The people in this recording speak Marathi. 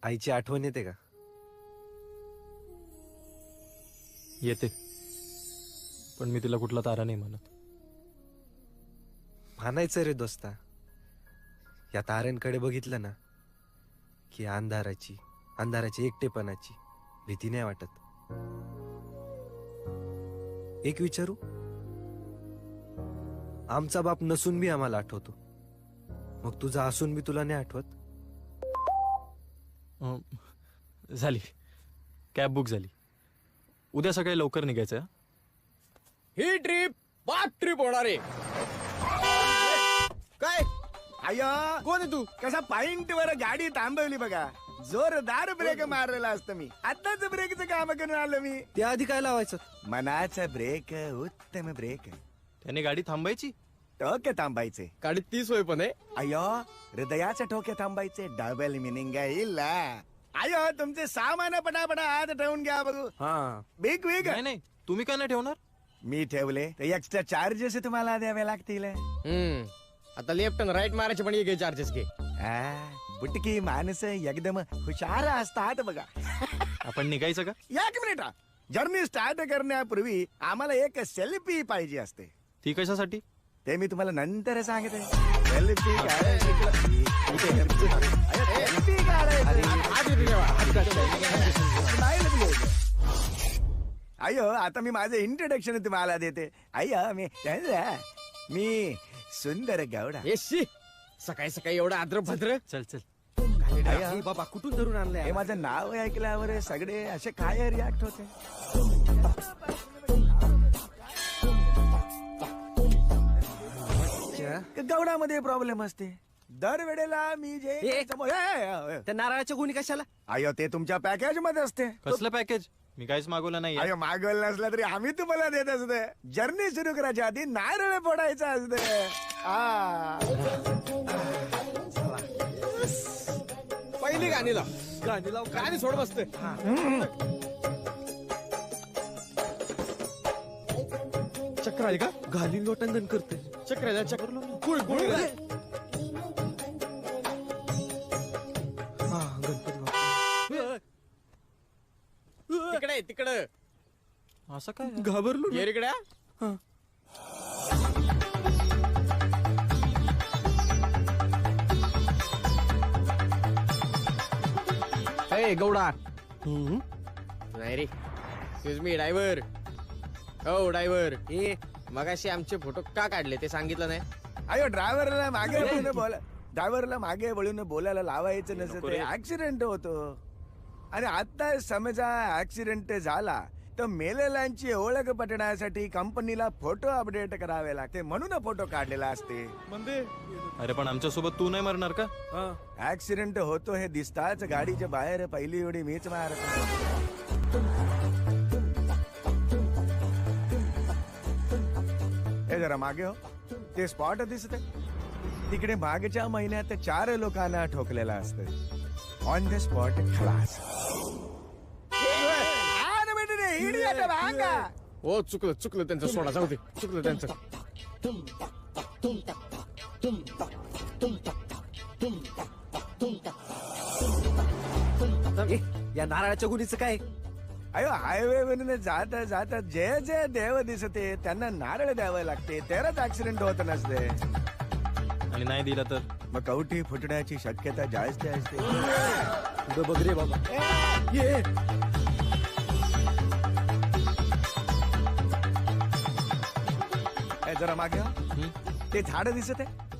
आईची आठवण येते का? येते, पण मी तिला कुठला तारा नाही म्हणत. म्हणायचं रे दोस्ता, या ताऱ्यांकडे बघितलं ना की अंधाराची एकटेपणाची भीती नाही वाटत. एक विचारू, आमचा बाप नसून बी आम्हाला आठवतो, मग तुझा असून बी तुला नाही आठवत? झाली, कॅब बुक झाली. उद्या सकाळी लवकर निघायचं. ही ट्रिप बाप ट्रिप होणार आहे. काय अय्या कोण आहे तू? कसा पॉइंट वर गाडी थांबवली बघा. जोरदार ब्रेक मारलेला असतं मी. आताच ब्रेकचं काम करून आलो मी. त्या आधी काय लावायचं? मनाचा ब्रेक उत्तम ब्रेक. त्याने गाडी थांबायची. टोके थांबायचे. गाडीत 30 वय पण आहे. अय्यो हृदयाचे ठोके थांबायचे. डबल मिनिंग इल्ला. अय्यो तुमचे सामान पटापटा आत ठेवून घ्या बघू. हा, बिग बिग नाही नाही, तुम्ही काय नाही ठेवणार? मी ठेवले तर एक्स्ट्रा चार्जेस तुम्हाला द्यावे लागतील. आता लेफ्ट आणि राईट मारायचे पण घे चार्जेस घे. बुटकी माणसं एकदम हुशार असतात बघा. आपण निघायचं का? एक मिनिट, जर्नी स्टार्ट करण्यापूर्वी आम्हाला एक सेल्फी पाहिजे असते. ती कशासाठी? ते मी तुम्हाला नंतर सांगते. सेल्फी काढायची. अय्यो आता मी माझं इंट्रोडक्शन तुम्हाला देते. अय्यो मी सुंदर गौडा. येशी सकाळी सकाळी एवढं आद्र भद्र. चल चल. ए बाबा कुठून धरून आणलंय? हे माझं नाव ऐकल्यावर सगळे असे काय रिॲक्ट होते. गौडामध्ये प्रॉब्लेम असते दरवेळेला. मी जे त्या नारळाच्या गुणी कशाला? अय्यो ते तुमच्या पॅकेज मध्ये असते. कसलं पॅकेज? मी काहीच मागवलं नाही. अय्यो मागवलं नसलं तरी आम्ही तुम्हाला देत असते. जर्नी सुरू करायच्या आधी नारळ फोडायचं असते. पहिली गाणी लाव. गाणी सोड बसते. चक्र आहे का? घालीन लोटांगण करते. चक्र आहे, चक्र कुळ कुळ. हा, गणपती बाप्पा. तिकडे तिकडे असं काय? घाबरलो ना. ये इकडे. ए गौडा. नाही रे, एक्सक्यूज मी ड्रायव्हर. हो ड्रायव्हर, ए मगाशी आमचे फोटो का काढले ते सांगितलं नाही? अय्यो ड्रायव्हरला मागे वळून बोलायला लावायचं नसतं. ते ऍक्सिडेंट होतो. आणि आता समजा ऍक्सिडेंट झाला तर मेलेल्यांची ओळख पटण्यासाठी कंपनीला फोटो अपडेट करावे लागते, म्हणून फोटो काढलेला असते. अरे पण आमच्या सोबत तू नाही मरणार का? ऍक्सिडेंट होतो हे दिसताच गाडीच्या बाहेर पहिली उडी मीच मारतो. हे जरा मागे हो, ते स्पॉट दिसते तिकडे. मागच्या महिन्यात 4 लोकांना ठोकलेला असतं. ऑन द स्पॉट खलास. हो चुकलं त्यांचं, सोडा जाऊ दे. चुकलं त्यांचं. ए, या नारळाच्या गुणीचं काय? अयो हायवे वरून जाता जाता जे जे देव दिसते त्यांना नारळ द्यावं लागते, तरच ऍक्सिडेंट होत नसते. आणि नाही दिला तर मग कवटी फुटण्याची शक्यता जास्त असते. पुढं बघ रे बाबा. ये जरा मागे हो. ते झाड दिसत आहे